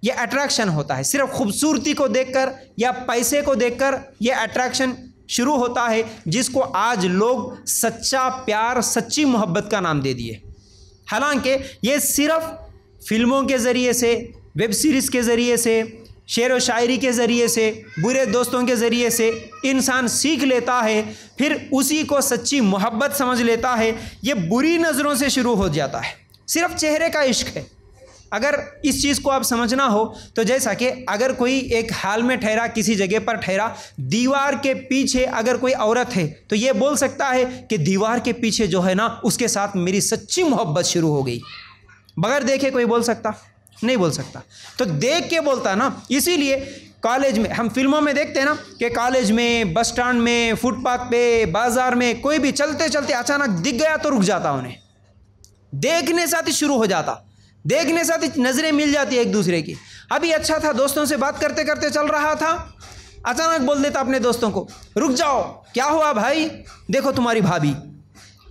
یہ اٹریکشن ہوتا ہے، صرف خوبصورتی کو دیکھ کر یا پیسے کو دیکھ کر یہ اٹریکشن شروع ہوتا ہے، جس کو آج لوگ سچا پیار، سچی محبت کا نام دے دیے۔ حالانکہ یہ صرف فلموں کے ذریعے سے، ویب سیریز کے ذریعے سے، شعر و شاعری کے ذریعے سے، برے دوستوں کے ذریعے سے انسان سیکھ لیتا ہے، پھر اسی کو سچی محبت سمجھ لیتا ہے۔ یہ بری نظروں سے شروع ہو جاتا ہے، صرف چہرے کا عشق ہے۔ اگر اس چیز کو آپ سمجھنا ہو تو جیسا کہ اگر کوئی ایک حال میں ٹھہرا، کسی جگہ پر ٹھہرا، دیوار کے پیچھے اگر کوئی عورت ہے تو یہ بول سکتا ہے کہ دیوار کے پیچھے جو ہے نا اس کے ساتھ میری سچی محبت شروع ہو گئی۔ بغیر دیکھے کوئی بول سکتا؟ نہیں بول سکتا، تو دیکھ کے بولتا نا۔ اسی لیے کالج میں، ہم فلموں میں دیکھتے ہیں نا کہ کالج میں، بس سٹینڈ میں، فٹ پاتھ پہ، بازار میں کوئی بھی چلتے چلتے اچانک دکھ گیا تو رک جاتا، انہیں دیکھنے ساتھ ہی شروع ہو جاتا، دیکھنے ساتھ ہی نظریں مل جاتی ایک دوسرے کی۔ ابھی اچھا تھا، دوستوں سے بات کرتے کرتے چل رہا تھا، اچانک بول دیتا اپنے دوستوں کو، رک جاؤ، کیا ہوا بھائی، دیکھو تمہاری بھابھی۔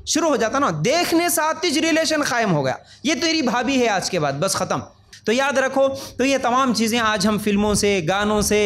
شروع ہو جاتا نا، دیکھنے ساتھ ہی ریلیشن قائم ہو گیا، یہ تیری بھابھی ہے آج کے بعد، بس ختم۔ تو یاد رکھو، تو یہ تمام چیزیں آج ہم فلموں سے، گانوں سے،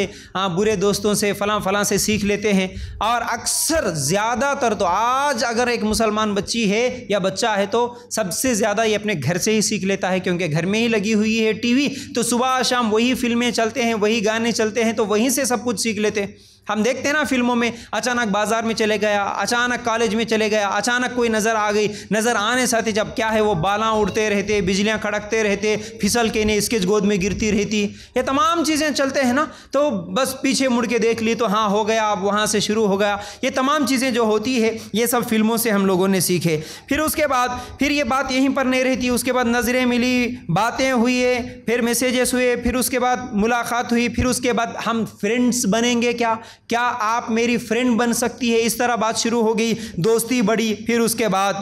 برے دوستوں سے، فلاں فلاں سے سیکھ لیتے ہیں۔ اور اکثر زیادہ تر تو آج اگر ایک مسلمان بچی ہے یا بچہ ہے تو سب سے زیادہ یہ اپنے گھر سے ہی سیکھ لیتا ہے، کیونکہ گھر میں ہی لگی ہوئی ہے ٹی وی، تو صبح شام وہی فلمیں چلتے ہیں، وہی گانے چلتے ہیں، تو وہیں سے سب کچھ سیکھ لیتے ہیں۔ ہم دیکھتے ہیں نا فلموں میں، اچانک بازار میں چلے گیا، اچانک کالج میں چلے گیا، اچانک کوئی نظر آ گئی، نظر آنے ساتھ جب کیا ہے وہ بالاں اڑتے رہتے، بجلیاں کڑکتے رہتے، پھسل کے اس کے گود میں گرتی رہتی، یہ تمام چیزیں چلتے ہیں نا، تو بس پیچھے مڑ کے دیکھ لی تو ہاں ہو گیا، اب وہاں سے شروع ہو گیا۔ یہ تمام چیزیں جو ہوتی ہے یہ سب فلموں سے ہم لوگوں نے سیکھے۔ پھر اس کے بعد پھر یہ بات یہیں پر نہیں رہتی، اس کے بعد نظریں ملی، باتیں ہوئی، پھر میسیجز ہوئے، پھر اس کے بعد ملاقات ہوئی، پھر اس کے بعد ہم فرینڈس بنیں گے، کیا آپ میری فرینڈ بن سکتی ہے، اس طرح بات شروع ہو گئی، دوستی بڑھی، پھر اس کے بعد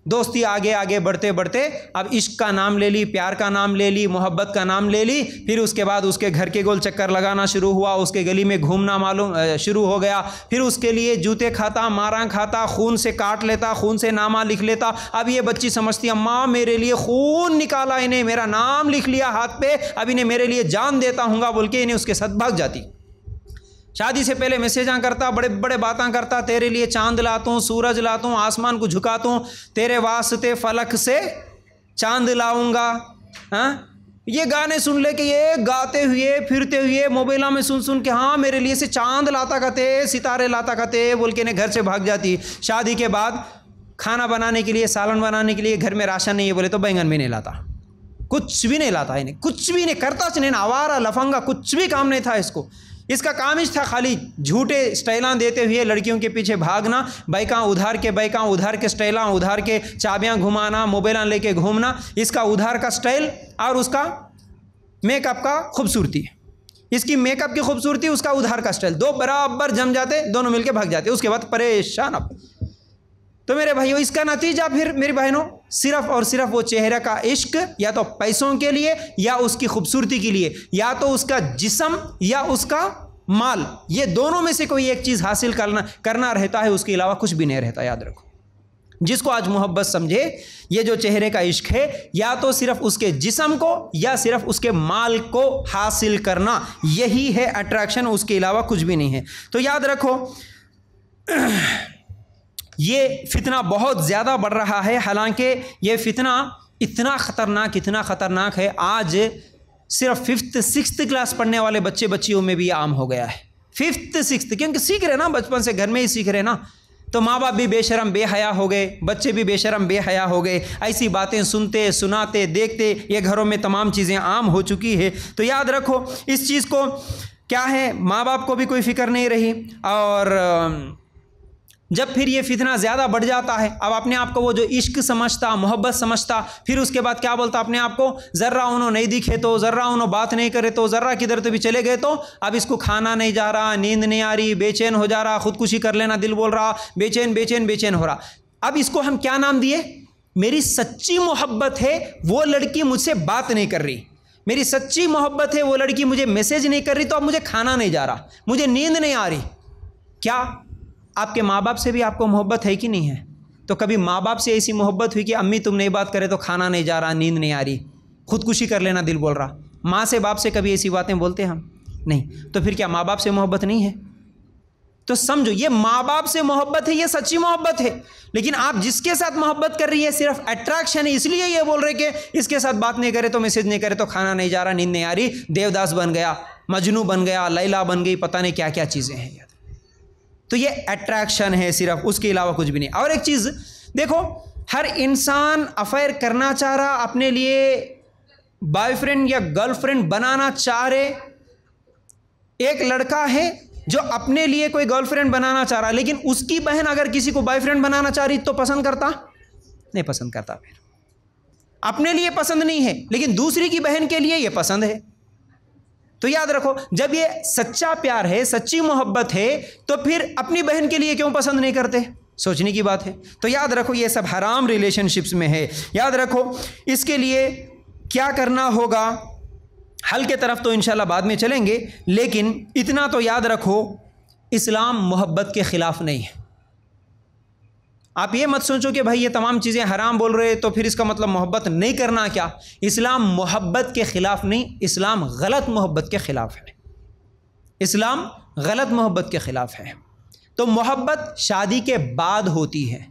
دوستی آگے آگے بڑھتے بڑھتے اب عشق کا نام لے لی، پیار کا نام لے لی، محبت کا نام لے لی، پھر اس کے بعد اس کے گھر کے گول چکر لگانا شروع ہوا، اس کے گلی میں گھومنا شروع ہو گیا، پھر اس کے لیے جوتے کھاتا، ماراں کھاتا، خون سے کاٹ لیتا، خون سے نامہ لکھ لیتا۔ اب یہ بچی سمجھتی اماں میرے لیے خون نکالا، انہیں میرا نام لکھ لیا ہاتھ پہ، اب انہیں میرے لیے جان دیتا ہوں گا بول کے انہیں اس کے ساتھ بھاگ جاتی۔ شادی سے پہلے میسیجاں کرتا، بڑے بڑے باتاں کرتا، تیرے لیے چاند لاتا ہوں، سورج لاتا ہوں، آسمان کو جھکاتا ہوں، تیرے واسطے فلک سے چاند لاؤں گا۔ یہ گانے سن لے کہ یہ گاتے ہوئے پھرتے ہوئے موبائلوں میں سن کے ہاں میرے لیے سے چاند لاتا کرتے، ستارے لاتا کرتے بول کے انہیں گھر سے بھاگ جاتی۔ شادی کے بعد کھانا بنانے کے لیے، سالن بنانے کے لیے گھر میں راشن نہیں ہے بولے تو بینگن بھی نہیں لاتا، کچھ بھی نہیں لاتا، انہیں کچھ بھی نہیں کرتا، آوارہ لفنگا، کچھ بھی کام نہیں تھا اس کو۔ اس کا کام ہی تھا خالی جھوٹے سٹائلاں دیتے ہوئے لڑکیوں کے پیچھے بھاگنا، بائکاں ادھار کے سٹائلاں ادھار کے، چابیاں گھمانا، موبائلاں لے کے گھومنا، اس کا ادھار کا سٹائل اور اس کا میک اپ کا خوبصورتی، اس کی میک اپ کی خوبصورتی، اس کا ادھار کا سٹائل، دو برابر جم جاتے، دونوں مل کے بھاگ جاتے، اس کے بعد پریشان۔ اب تو میرے بھائیوں اس کا نتیجہ پھر میری بہنوں صرف اور صرف وہ چہرے کا عشق، یا تو پیسوں کے لیے یا اس کی خوبصورتی کے لیے، یا تو اس کا جسم یا اس کا مال، یہ دونوں میں سے کوئی ایک چیز حاصل کرنا رہتا ہے، اس کے علاوہ کچھ بھی نہیں رہتا۔ یاد رکھو، جس کو آج محبت سمجھے، یہ جو چہرے کا عشق ہے، یا تو صرف اس کے جسم کو یا صرف اس کے مال کو حاصل کرنا، یہی ہے اٹریکشن، اس کے علاوہ کچھ بھی نہیں ہے۔ تو یاد رکھو یہ فتنہ بہت زیادہ بڑھ رہا ہے، حالانکہ یہ فتنہ اتنا خطرناک ہے، آج صرف 5th 6th کلاس پڑھنے والے بچیوں میں بھی عام ہو گیا ہے۔ 5th 6th کیونکہ سیکھ رہے نا، بچپن سے گھر میں ہی سیکھ رہے نا، تو ماں باپ بھی بے شرم بے حیا ہو گئے، بچے بھی بے شرم بے حیا ہو گئے، ایسی باتیں سنتے سناتے دیکھتے یہ گھروں میں تمام چیزیں عام ہو چکی ہے۔ تو یاد رکھو اس چیز کو کیا ہے، ماں باپ کو بھی کوئی فکر نہیں رہی، اور جب پھر یہ فتنہ زیادہ بڑھ جاتا ہے، اب اپنے آپ کو وہ جو عشق سمجھتا، محبت سمجھتا، پھر اس کے بعد کیا بولتا اپنے آپ کو، ذرہ انہوں نہیں دکھے تو، ذرہ انہوں بات نہیں کرے تو، ذرہ کدھر تو بھی چلے گئے تو اب اس کو کھانا نہیں جا رہا، نیند نہیں آ رہی، بے چین ہو جا رہا، خودکشی کر لینا دل بول رہا، بے چین ہو رہا۔ اب اس کو ہم کیا نام دیے، میری سچی محبت ہے وہ لڑکی مجھ سے بات نہیں کر رہی، میری سچی محبت ہے وہ لڑکی مجھے میسیج نہیں کر رہی، تو اب مجھے کھانا نہیں جا رہا، مجھے نیند نہیں آ رہی۔ کیا آپ کے ماں باپ سے بھی آپ کو محبت ہے کہ نہیں ہے؟ تو کبھی ماں باپ سے ایسی محبت ہوئی کہ امی تم نہیں بات کرے تو کھانا نہیں جا رہا، نیند نہیں آ رہی، خودکشی کر لینا دل بول رہا؟ ماں سے باپ سے کبھی ایسی باتیں بولتے ہم نہیں، تو پھر کیا ماں باپ سے محبت نہیں ہے؟ تو سمجھو یہ ماں باپ سے محبت ہے، یہ سچی محبت ہے، لیکن آپ جس کے ساتھ محبت کر رہی ہے صرف اٹریکشن ہے، اس لیے یہ بول رہے کہ اس کے ساتھ بات نہیں کرے تو میسج نہیں کرے تو کھانا نہیں جا رہا، نیند نہیں آ رہی، دیوداس بن گیا، مجنو بن گیا، لیلا بن گئی، پتہ نہیں کیا کیا چیزیں ہیں۔ تو یہ اٹریکشن ہے صرف، اس کے علاوہ کچھ بھی نہیں۔ اور ایک چیز دیکھو، ہر انسان افیئر کرنا چاہ رہا، اپنے لیے بوائے فرینڈ یا گرل فرینڈ بنانا چاہ رہے۔ ایک لڑکا ہے جو اپنے لیے کوئی گرل فرینڈ بنانا چاہ رہا ہے، لیکن اس کی بہن اگر کسی کو بوائے فرینڈ بنانا چاہ رہی تو پسند کرتا نہیں، پسند کرتا، پھر اپنے لیے پسند نہیں ہے لیکن دوسری کی بہن کے لیے یہ پسند ہے۔ تو یاد رکھو، جب یہ سچا پیار ہے، سچی محبت ہے، تو پھر اپنی بہن کے لیے کیوں پسند نہیں کرتے؟ سوچنے کی بات ہے۔ تو یاد رکھو یہ سب حرام ریلیشن شپس میں ہے۔ یاد رکھو اس کے لیے کیا کرنا ہوگا، حل کے طرف تو انشاءاللہ بعد میں چلیں گے، لیکن اتنا تو یاد رکھو اسلام محبت کے خلاف نہیں ہے۔ آپ یہ مت سوچو کہ بھائی یہ تمام چیزیں حرام بول رہے تو پھر اس کا مطلب محبت نہیں کرنا کیا؟ اسلام محبت کے خلاف نہیں، اسلام غلط محبت کے خلاف ہے۔ اسلام غلط محبت کے خلاف ہے۔ تو محبت شادی کے بعد ہوتی ہے۔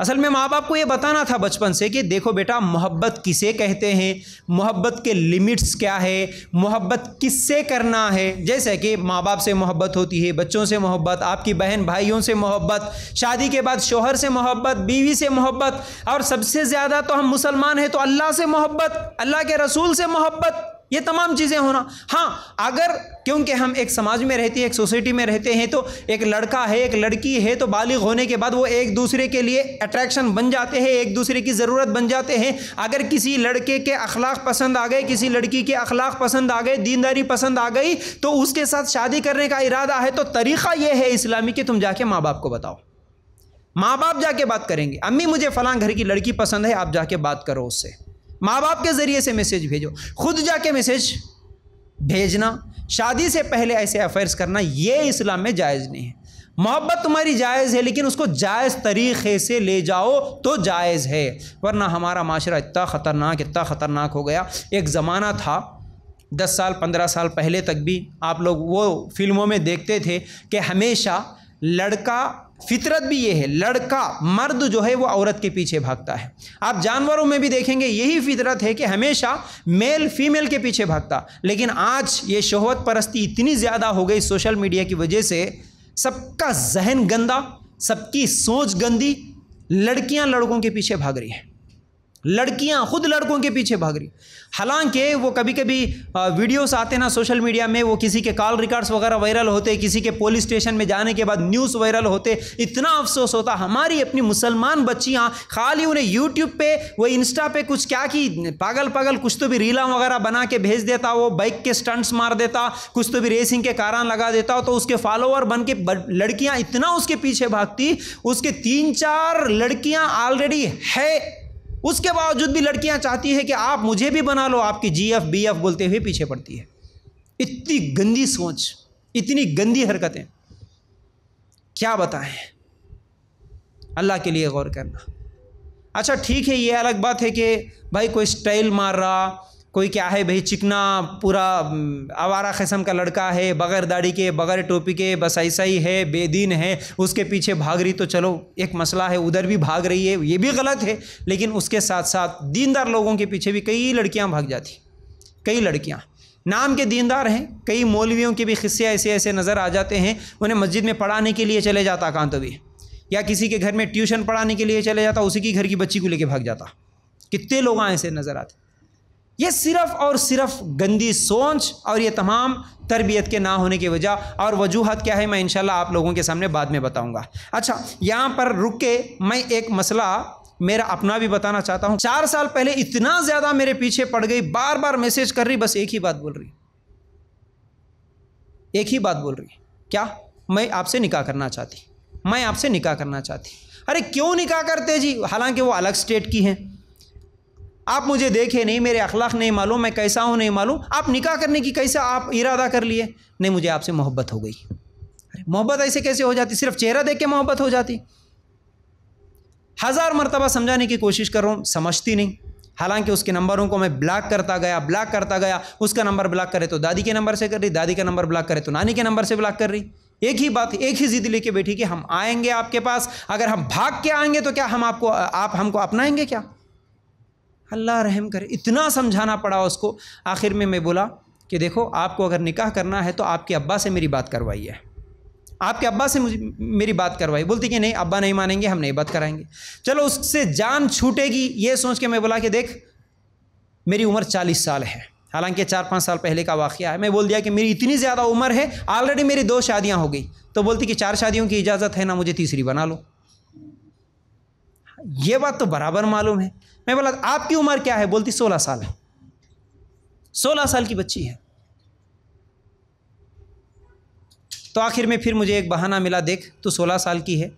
اصل میں ماں باپ کو یہ بتانا تھا بچپن سے کہ دیکھو بیٹا محبت کسے کہتے ہیں، محبت کے لیمٹس کیا ہے، محبت کس سے کرنا ہے۔ جیسے کہ ماں باپ سے محبت ہوتی ہے، بچوں سے محبت، آپ کی بہن بھائیوں سے محبت، شادی کے بعد شوہر سے محبت، بیوی سے محبت، اور سب سے زیادہ تو ہم مسلمان ہیں تو اللہ سے محبت، اللہ کے رسول سے محبت، یہ تمام چیزیں ہونا۔ ہاں اگر کیونکہ ہم ایک سماج میں رہتے ہیں، ایک سوسائٹی میں رہتے ہیں، تو ایک لڑکا ہے ایک لڑکی ہے تو بالغ ہونے کے بعد وہ ایک دوسرے کے لیے اٹریکشن بن جاتے ہیں، ایک دوسرے کی ضرورت بن جاتے ہیں۔ اگر کسی لڑکے کے اخلاق پسند آ گئے، کسی لڑکی کے اخلاق پسند آ گئے، دینداری پسند آ گئی، تو اس کے ساتھ شادی کرنے کا ارادہ ہے، تو طریقہ یہ ہے اسلامی کہ تم جا کے ماں باپ کو بتاؤ۔ ماں باپ جا کے بات کریں گے، امی مجھے فلاں گھر کی لڑکی پسند ہے، آپ جا کے بات کرو اس سے، ماں باپ کے ذریعے سے میسج بھیجو، خود جا کے میسج بھیجنا، شادی سے پہلے ایسے افیئرز کرنا یہ اسلام میں جائز نہیں ہے۔ محبت تمہاری جائز ہے لیکن اس کو جائز طریقے سے لے جاؤ تو جائز ہے، ورنہ ہمارا معاشرہ اتنا خطرناک ہو گیا۔ ایک زمانہ تھا 10 سال 15 سال پہلے تک بھی آپ لوگ وہ فلموں میں دیکھتے تھے کہ ہمیشہ لڑکا، فطرت بھی یہ ہے، لڑکا مرد جو ہے وہ عورت کے پیچھے بھاگتا ہے۔ آپ جانوروں میں بھی دیکھیں گے یہی فطرت ہے کہ ہمیشہ میل فیمیل کے پیچھے بھاگتا، لیکن آج یہ شہوت پرستی اتنی زیادہ ہو گئی سوشل میڈیا کی وجہ سے، سب کا ذہن گندا، سب کی سوچ گندی، لڑکیاں لڑکوں کے پیچھے بھاگ رہی ہیں، لڑکیاں خود لڑکوں کے پیچھے بھاگ رہی۔ حالانکہ وہ کبھی کبھی ویڈیوز آتے نا سوشل میڈیا میں، وہ کسی کے کال ریکارڈز وغیرہ وائرل ہوتے، کسی کے پولیس اسٹیشن میں جانے کے بعد نیوز وائرل ہوتے، اتنا افسوس ہوتا ہماری اپنی مسلمان بچیاں خالی انہیں یوٹیوب پہ، وہ انسٹا پہ کچھ کیا کی پاگل کچھ تو بھی ریلاں وغیرہ بنا کے بھیج دیتا، وہ بائک کے سٹنٹس مار دیتا، کچھ تو بھی ریسنگ کے کاران لگا دیتا، تو اس کے فالوور بن کے لڑکیاں اتنا اس کے پیچھے بھاگتی، اس کے 3-4 لڑکیاں آلریڈی ہے، اس کے باوجود بھی لڑکیاں چاہتی ہے کہ آپ مجھے بھی بنا لو، آپ کی جی ایف بی ایف بولتے ہوئے پیچھے پڑتی ہے۔ اتنی گندی سوچ، اتنی گندی حرکتیں، کیا بتائیں، اللہ کے لیے غور کرنا۔ اچھا ٹھیک ہے، یہ الگ بات ہے کہ بھائی کوئی سٹائل مار رہا، کوئی کیا ہے بھائی چکنا پورا آوارہ قسم کا لڑکا ہے، بغیر داڑھی کے بغیر ٹوپی کے، بس ایسا ہی ہے، بے دین ہے، اس کے پیچھے بھاگ رہی، تو چلو ایک مسئلہ ہے، ادھر بھی بھاگ رہی ہے، یہ بھی غلط ہے، لیکن اس کے ساتھ ساتھ دیندار لوگوں کے پیچھے بھی کئی لڑکیاں بھاگ جاتی، کئی لڑکیاں نام کے دیندار ہیں، کئی مولویوں کے بھی قصے ایسے نظر آ جاتے ہیں، انہیں مسجد میں پڑھانے کے لیے چلے جاتا کہاں تو بھی، یا کسی کے گھر میں ٹیوشن پڑھانے کے لیے چلے جاتا، اسی کی گھر کی بچی کو لے کے بھاگ جاتا، کتنے لوگ ایسے نظر آتے۔ یہ صرف اور صرف گندی سوچ اور یہ تمام تربیت کے نہ ہونے کی وجہ اور وجوہات کیا ہے، میں انشاءاللہ آپ لوگوں کے سامنے بعد میں بتاؤں گا۔ اچھا یہاں پر رک کے میں ایک مسئلہ میرا اپنا بھی بتانا چاہتا ہوں۔ 4 سال پہلے اتنا زیادہ میرے پیچھے پڑ گئی، بار بار میسج کر رہی، بس ایک ہی بات بول رہی، کیا؟ میں آپ سے نکاح کرنا چاہتی، ارے کیوں نکاح کرتے جی، حالانکہ وہ الگ سٹیٹ کی ہیں، آپ مجھے دیکھے نہیں، میرے اخلاق نہیں معلوم، میں کیسا ہوں نہیں معلوم، آپ نکاح کرنے کی کیسا آپ ارادہ کر لیے؟ نہیں مجھے آپ سے محبت ہو گئی۔ ارے محبت ایسے کیسے ہو جاتی؟ صرف چہرہ دیکھ کے محبت ہو جاتی؟ 1000 مرتبہ سمجھانے کی کوشش کر رہا ہوں، سمجھتی نہیں، حالانکہ اس کے نمبروں کو میں بلاک کرتا گیا. اس کا نمبر بلاک کرے تو دادی کے نمبر سے کر رہی, دادی کا نمبر بلاک کرے تو نانی کے نمبر سے بلاک کر رہی. ایک ہی بات, ایک ہی ضد لے کے بیٹھی کہ ہم آئیں گے آپ کے پاس, اگر ہم بھاگ کے آئیں گے تو کیا آپ ہم کو اپنائیں گے کیا؟ اللہ رحم کرے. اتنا سمجھانا پڑا اس کو. آخر میں بولا کہ دیکھو آپ کو اگر نکاح کرنا ہے تو آپ کے ابا سے میری بات کروائیے, آپ کے ابا سے میری بات کروائی. بولتی کہ نہیں ابا نہیں مانیں گے, ہم نہیں بات کرائیں گے. چلو اس سے جان چھوٹے گی یہ سوچ کے میں بولا کہ دیکھ میری عمر 40 سال ہے, حالانکہ 4-5 سال پہلے کا واقعہ ہے. میں بول دیا کہ میری اتنی زیادہ عمر ہے, آلریڈی میری 2 شادیاں ہو گئی. تو بولتی کہ 4 شادیوں کی اجازت ہے نا, مجھے تیسری بنا لو. یہ بات تو برابر معلوم ہے. میں بولا آپ کی عمر کیا ہے؟ بولتی 16 سال ہے. 16 سال کی بچی ہے. تو آخر میں پھر مجھے ایک بہانہ ملا, دیکھ تو 16 سال کی ہے,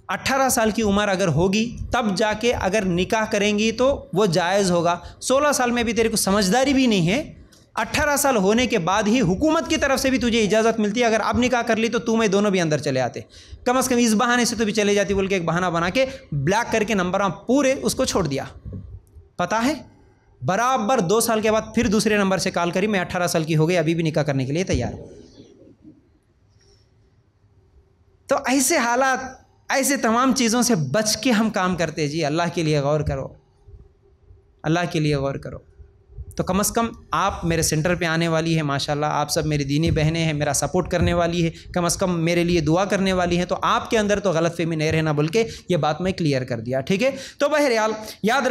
18 سال کی عمر اگر ہوگی تب جا کے اگر نکاح کریں گی تو وہ جائز ہوگا. 16 سال میں بھی تیرے کو سمجھداری بھی نہیں ہے, 18 سال ہونے کے بعد ہی حکومت کی طرف سے بھی تجھے اجازت ملتی ہے. اگر اب نکاح کر لی تو میں دونوں بھی اندر چلے آتے, کم از کم اس بہانے سے تو بھی چلے جاتی. بول کے ایک بہانہ بنا کے بلاک کر کے نمبر پورے اس کو چھوڑ دیا. پتہ ہے برابر 2 سال کے بعد پھر دوسرے نمبر سے کال کری, میں 18 سال کی ہو گئی, ابھی بھی نکاح کرنے کے لیے تیار. تو ایسے حالات, ایسے تمام چیزوں سے بچ کے ہم کام کرتے. جی اللہ کے لیے غور کرو, اللہ کے لیے غور کرو. تو کم از کم آپ میرے سینٹر پہ آنے والی ہے, ماشاءاللہ آپ سب میری دینی بہنیں ہیں, میرا سپورٹ کرنے والی ہے, کم از کم میرے لیے دعا کرنے والی ہیں. تو آپ کے اندر تو غلط فہمی نہیں رہنا, بول کے یہ بات میں کلیئر کر دیا. ٹھیک ہے. تو بہرحال یاد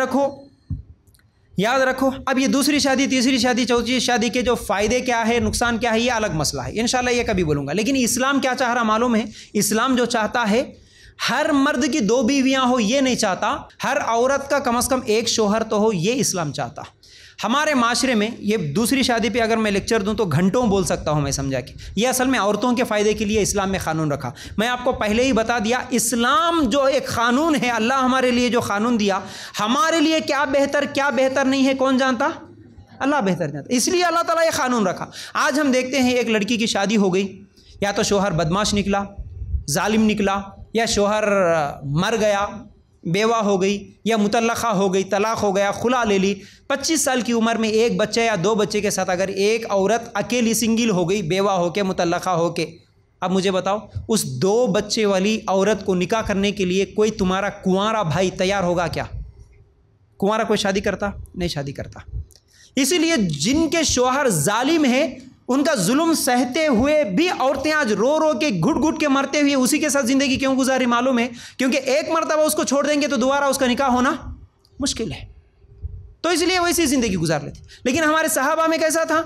رکھو اب یہ دوسری شادی, تیسری شادی, چوتھی شادی کے جو فائدے کیا ہے, نقصان کیا ہے, یہ الگ مسئلہ ہے. انشاءاللہ یہ کبھی بولوں گا. لیکن اسلام کیا چاہ رہا معلوم ہے؟ اسلام جو چاہتا ہے ہر مرد کی 2 بیویاں ہو, یہ نہیں چاہتا. ہر عورت کا کم از کم ایک شوہر تو ہو, یہ اسلام چاہتا. ہمارے معاشرے میں یہ دوسری شادی پہ اگر میں لیکچر دوں تو گھنٹوں بول سکتا ہوں میں سمجھا کہ یہ اصل میں عورتوں کے فائدے کے لیے اسلام میں قانون رکھا. میں آپ کو پہلے ہی بتا دیا, اسلام جو ایک قانون ہے, اللہ ہمارے لیے جو قانون دیا, ہمارے لیے کیا بہتر نہیں ہے کون جانتا؟ اللہ بہتر جانتا. اس لیے اللہ تعالیٰ یہ قانون رکھا. آج ہم دیکھتے ہیں ایک لڑکی کی شادی ہو گئی, یا تو شوہر بدماش نکلا, ظالم نکلا, یا شوہر مر گیا, بیوہ ہو گئی, یا مطلقہ ہو گئی, طلاق ہو گیا, خلا لے لی. 25 سال کی عمر میں ایک بچہ یا 2 بچے کے ساتھ اگر ایک عورت اکیلی سنگل ہو گئی, بیوہ ہو کے, مطلقہ ہو کے, اب مجھے بتاؤ اس 2 بچے والی عورت کو نکاح کرنے کے لیے کوئی تمہارا کنوارا بھائی تیار ہوگا کیا؟ کنوارا کوئی شادی کرتا؟ نہیں شادی کرتا. اسی لیے جن کے شوہر ظالم ہیں ان کا ظلم سہتے ہوئے بھی عورتیں آج رو رو کے گھٹ گھٹ کے مرتے ہوئے اسی کے ساتھ زندگی کیوں گزاری معلوم ہے؟ کیونکہ ایک مرتبہ اس کو چھوڑ دیں گے تو دوبارہ اس کا نکاح ہونا مشکل ہے. تو اس لیے ویسی زندگی گزار لیتے. لیکن ہمارے صحابہ میں کیسا تھا؟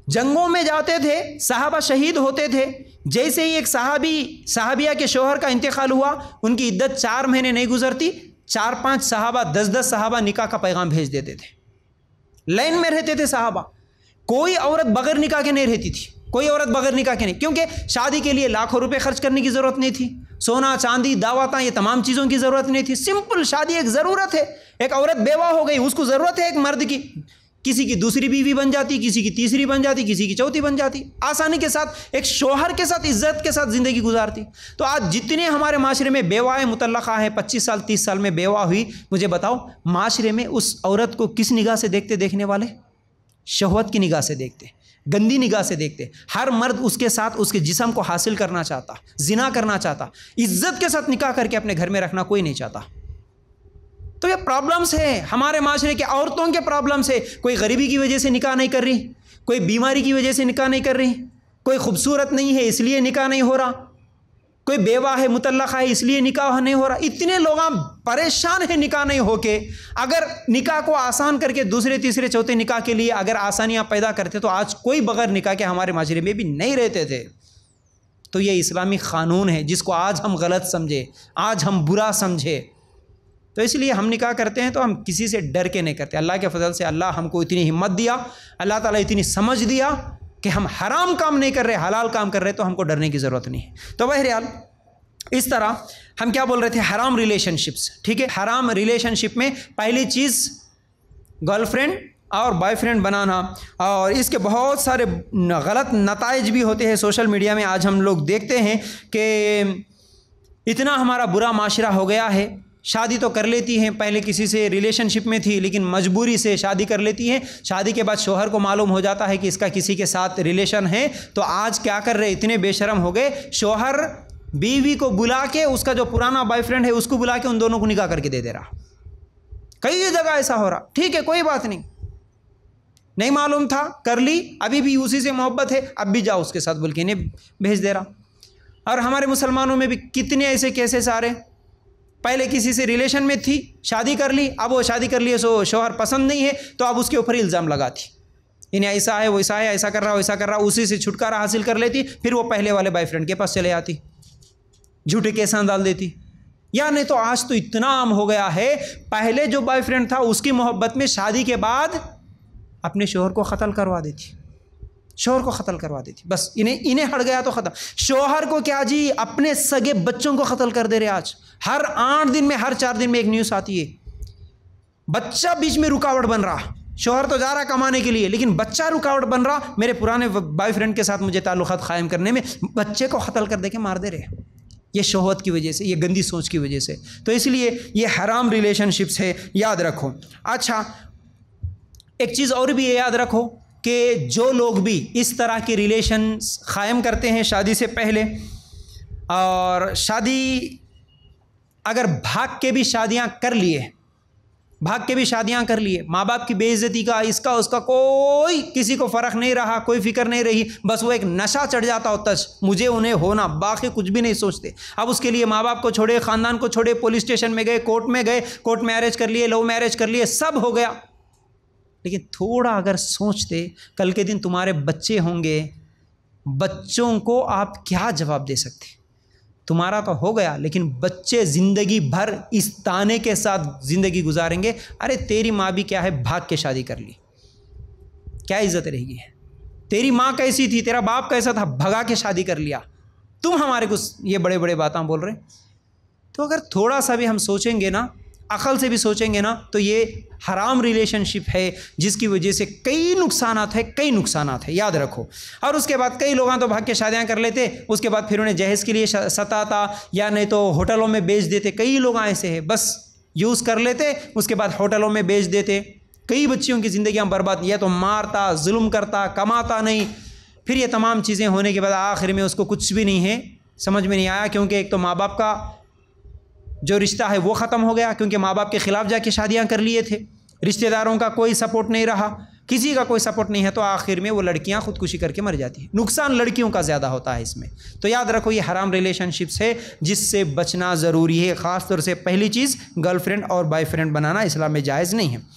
جنگوں میں جاتے تھے, صحابہ شہید ہوتے تھے. جیسے ہی ایک صحابیہ کے شوہر کا انتقال ہوا, ان کی عدت 4 مہینے نہیں گزرتی, 4-5 صحابہ, 10-10 صحابہ نکاح کا پیغام بھیج دیتے تھے. لائن میں رہتے تھے صحابہ. کوئی عورت بغیر نکاح کے نہیں رہتی تھی, کوئی عورت بغیر نکاح کے نہیں, کیونکہ شادی کے لیے لاکھوں روپے خرچ کرنے کی ضرورت نہیں تھی. سونا چاندی دعوتاں یہ تمام چیزوں کی ضرورت نہیں تھی. سمپل شادی ایک ضرورت ہے. ایک عورت بیوہ ہو گئی, اس کو ضرورت ہے ایک مرد کی, کسی کی دوسری بیوی بن جاتی, کسی کی تیسری بن جاتی, کسی کی چوتھی بن جاتی, آسانی کے ساتھ ایک شوہر کے ساتھ عزت کے ساتھ زندگی گزارتی. تو آج جتنے ہمارے معاشرے میں بیوائیں مطلقہ ہیں, 25 سال 30 سال میں بیوہ ہوئی, مجھے بتاؤ معاشرے میں اس عورت کو کس نگاہ سے دیکھنے والے؟ شہوت کی نگاہ سے دیکھتے, گندی نگاہ سے دیکھتے. ہر مرد اس کے ساتھ اس کے جسم کو حاصل کرنا چاہتا, زنا کرنا چاہتا, عزت کے ساتھ نکاح کر کے اپنے گھر میں رکھنا کوئی نہیں چاہتا. تو یہ پرابلمس ہے ہمارے معاشرے کے, عورتوں کے پرابلمس ہے. کوئی غریبی کی وجہ سے نکاح نہیں کر رہی, کوئی بیماری کی وجہ سے نکاح نہیں کر رہی, کوئی خوبصورت نہیں ہے اس لیے نکاح نہیں ہو رہا, کوئی بیوہ ہے مطلقہ ہے اس لیے نکاح نہیں ہو رہا. اتنے لوگ پریشان ہیں نکاح نہیں ہو کے. اگر نکاح کو آسان کر کے دوسرے تیسرے چوتھے نکاح کے لیے اگر آسانیاں پیدا کرتے تو آج کوئی بغیر نکاح کے ہمارے معاشرے میں بھی نہیں رہتے تھے. تو یہ اسلامی قانون ہے جس کو آج ہم غلط سمجھے, آج ہم برا سمجھے. تو اس لیے ہم نکاح کرتے ہیں تو ہم کسی سے ڈر کے نہیں کرتے. اللہ کے فضل سے اللہ ہم کو اتنی ہمت دیا, اللہ تعالیٰ اتنی سمجھ دیا کہ ہم حرام کام نہیں کر رہے, حلال کام کر رہے, تو ہم کو ڈرنے کی ضرورت نہیں ہے. تو بہرحال اس طرح ہم کیا بول رہے تھے؟ حرام ریلیشن شپس. ٹھیک ہے, حرام ریلیشن شپ میں پہلی چیز گرل فرینڈ اور بوائے فرینڈ بنانا, اور اس کے بہت سارے غلط نتائج بھی ہوتے ہیں. سوشل میڈیا میں آج ہم لوگ دیکھتے ہیں کہ اتنا ہمارا برا معاشرہ ہو گیا ہے شادی تو کر لیتی ہیں، پہلے کسی سے ریلیشن شپ میں تھی لیکن مجبوری سے شادی کر لیتی ہیں، شادی کے بعد شوہر کو معلوم ہو جاتا ہے کہ اس کا کسی کے ساتھ ریلیشن ہے، تو آج کیا کر رہے، اتنے بے شرم ہو گئے، شوہر بیوی کو بلا کے، اس کا جو پرانا بوائے فرینڈ ہے اس کو بلا کے ان دونوں کو نکاح کر کے دے رہا۔ کئی جگہ ایسا ہو رہا، ٹھیک ہے کوئی بات نہیں معلوم تھا، کر لی، ابھی بھی اسی سے محبت ہے، اب بھی جاؤ اس کے ساتھ بول کے انہیں بھیج دے رہا۔ اور ہمارے مسلمانوں میں بھی کتنے ایسے کیسز آ رہے، پہلے کسی سے ریلیشن میں تھی، شادی کر لی، اب وہ شادی کر لیے سو شوہر پسند نہیں ہے تو اب اس کے اوپر الزام لگاتی، انہیں ایسا ہے ویسا ہے، ایسا کر رہا ویسا کر رہا، اسی سے چھٹکارا حاصل کر لیتی، پھر وہ پہلے والے بوائے فرینڈ کے پاس چلے آتی، جھوٹے کیساں ڈال دیتی۔ یا نہیں تو آج تو اتنا عام ہو گیا ہے، پہلے جو بوائے فرینڈ تھا اس کی محبت میں شادی کے بعد اپنے شوہر کو قتل کروا دیتی، شوہر کو قتل کروا دیتی، بس انہیں ہٹ گیا تو ختم۔ شوہر کو کیا جی، اپنے سگے بچوں کو قتل کر دے رہے آج، ہر 8 دن میں، ہر 4 دن میں ایک نیوز آتی ہے، بچہ بیچ میں رکاوٹ بن رہا، شوہر تو جا رہا کمانے کے لیے لیکن بچہ رکاوٹ بن رہا، میرے پرانے بوائے فرینڈ کے ساتھ مجھے تعلقات قائم کرنے میں، بچے کو قتل کر دے کے مار دے رہے، یہ شہوت کی وجہ سے، یہ گندی سوچ کی وجہ سے۔ تو اس لیے یہ حرام ریلیشن شپس ہے، یاد رکھو۔ اچھا ایک چیز اور بھی یاد رکھو کہ جو لوگ بھی اس طرح کے ریلیشنز قائم کرتے ہیں شادی سے پہلے، اور شادی اگر بھاگ کے بھی شادیاں کر لیے، ماں باپ کی بے عزتی کا، اس کا کوئی کسی کو فرق نہیں رہا، کوئی فکر نہیں رہی، بس وہ ایک نشہ چڑھ جاتا ہوتا ہے، مجھے انہیں ہونا، باقی کچھ بھی نہیں سوچتے۔ اب اس کے لیے ماں باپ کو چھوڑے، خاندان کو چھوڑے، پولیس اسٹیشن میں گئے، کورٹ میرج کر لیے، لو میرج کر لیے، سب ہو گیا، لیکن تھوڑا اگر سوچتے، کل کے دن تمہارے بچے ہوں گے، بچوں کو آپ کیا جواب دے سکتے؟ تمہارا تو ہو گیا لیکن بچے زندگی بھر اس تانے کے ساتھ زندگی گزاریں گے، ارے تیری ماں بھی کیا ہے، بھاگ کے شادی کر لی، کیا عزت رہے گی؟ تیری ماں کیسی تھی، تیرا باپ کیسا تھا، بھگا کے شادی کر لیا، تم ہمارے کو یہ بڑے بڑے باتاں بول رہے۔ تو اگر تھوڑا سا بھی ہم سوچیں گے نا، عقل سے بھی سوچیں گے نا، تو یہ حرام ریلیشن شپ ہے جس کی وجہ سے کئی نقصانات ہیں، یاد رکھو۔ اور اس کے بعد کئی لوگاں تو بھاگ کے شادیاں کر لیتے، اس کے بعد پھر انہیں جہیز کے لیے ستاتا، یا نہیں تو ہوٹلوں میں بیچ دیتے، کئی لوگ ایسے ہیں، بس یوز کر لیتے، اس کے بعد ہوٹلوں میں بیچ دیتے، کئی بچیوں کی زندگیاں برباد، یا تو مارتا، ظلم کرتا، کماتا نہیں، پھر یہ تمام چیزیں ہونے کے بعد آخر میں اس کو کچھ بھی نہیں ہے، سمجھ میں نہیں آیا، کیونکہ ایک تو ماں باپ کا جو رشتہ ہے وہ ختم ہو گیا، کیونکہ ماں باپ کے خلاف جا کے شادیاں کر لیے تھے، رشتہ داروں کا کوئی سپورٹ نہیں رہا، کسی کا کوئی سپورٹ نہیں ہے، تو آخر میں وہ لڑکیاں خودکشی کر کے مر جاتی ہیں، نقصان لڑکیوں کا زیادہ ہوتا ہے اس میں۔ تو یاد رکھو یہ حرام ریلیشن شپس ہے جس سے بچنا ضروری ہے، خاص طور سے پہلی چیز گرل فرینڈ اور بوائے فرینڈ بنانا اسلام میں جائز نہیں ہے۔